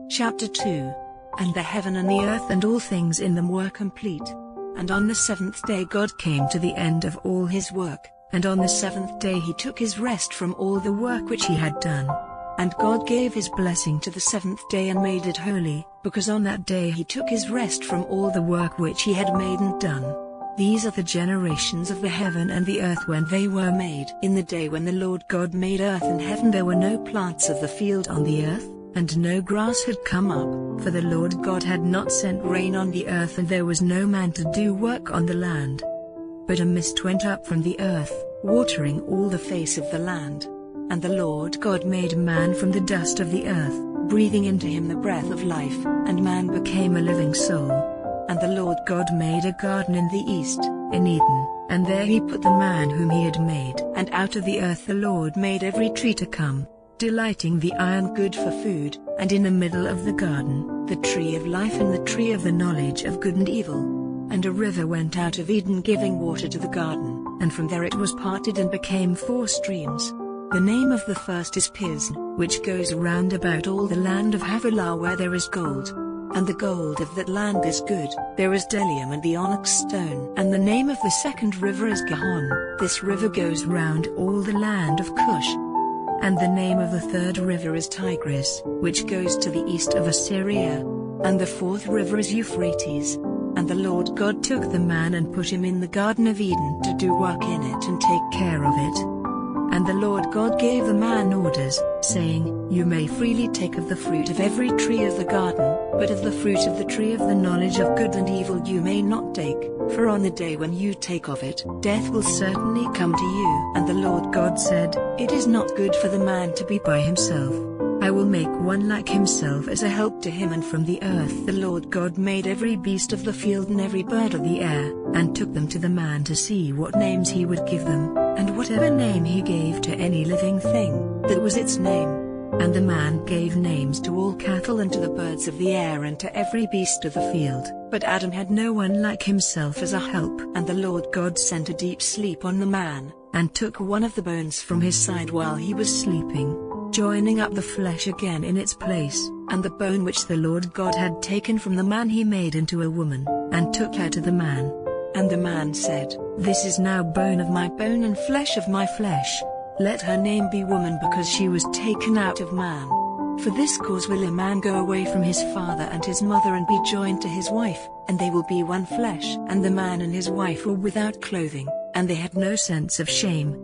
Chapter 2. And the heaven and the earth and all things in them were complete. And on the seventh day God came to the end of all his work, and on the seventh day he took his rest from all the work which he had done. And God gave his blessing to the seventh day and made it holy, because on that day he took his rest from all the work which he had made and done. These are the generations of the heaven and the earth when they were made. In the day when the Lord God made earth and heaven there were no plants of the field on the earth, and no grass had come up, for the Lord God had not sent rain on the earth and there was no man to do work on the land. But a mist went up from the earth, watering all the face of the land. And the Lord God made man from the dust of the earth, breathing into him the breath of life, and man became a living soul. And the Lord God made a garden in the east, in Eden, and there he put the man whom he had made. And out of the earth the Lord made every tree to come, delighting the eye and good for food, and in the middle of the garden, the tree of life and the tree of the knowledge of good and evil. And a river went out of Eden giving water to the garden, and from there it was parted and became 4 streams. The name of the first is Pison, which goes round about all the land of Havilah where there is gold. And the gold of that land is good, there is bdellium and the onyx stone. And the name of the second river is Gihon, this river goes round all the land of Cush. And the name of the third river is Tigris, which goes to the east of Assyria. And the fourth river is Euphrates. And the Lord God took the man and put him in the Garden of Eden to do work in it and take care of it. And the Lord God gave the man orders, saying, You may freely take of the fruit of every tree of the garden, but of the fruit of the tree of the knowledge of good and evil you may not take, for on the day when you take of it, death will certainly come to you. And the Lord God said, It is not good for the man to be by himself. I will make one like himself as a help to him. And from the earth the Lord God made every beast of the field and every bird of the air, and took them to the man to see what names he would give them, and whatever name he gave to any living thing, that was its name. And the man gave names to all cattle and to the birds of the air and to every beast of the field. But Adam had no one like himself as a help. And the Lord God sent a deep sleep on the man, and took one of the bones from his side while he was sleeping, joining up the flesh again in its place. And the bone which the Lord God had taken from the man he made into a woman, and took her to the man. And the man said, This is now bone of my bone and flesh of my flesh. Let her name be woman, because she was taken out of man. For this cause will a man go away from his father and his mother and be joined to his wife, and they will be one flesh. And the man and his wife were without clothing, and they had no sense of shame.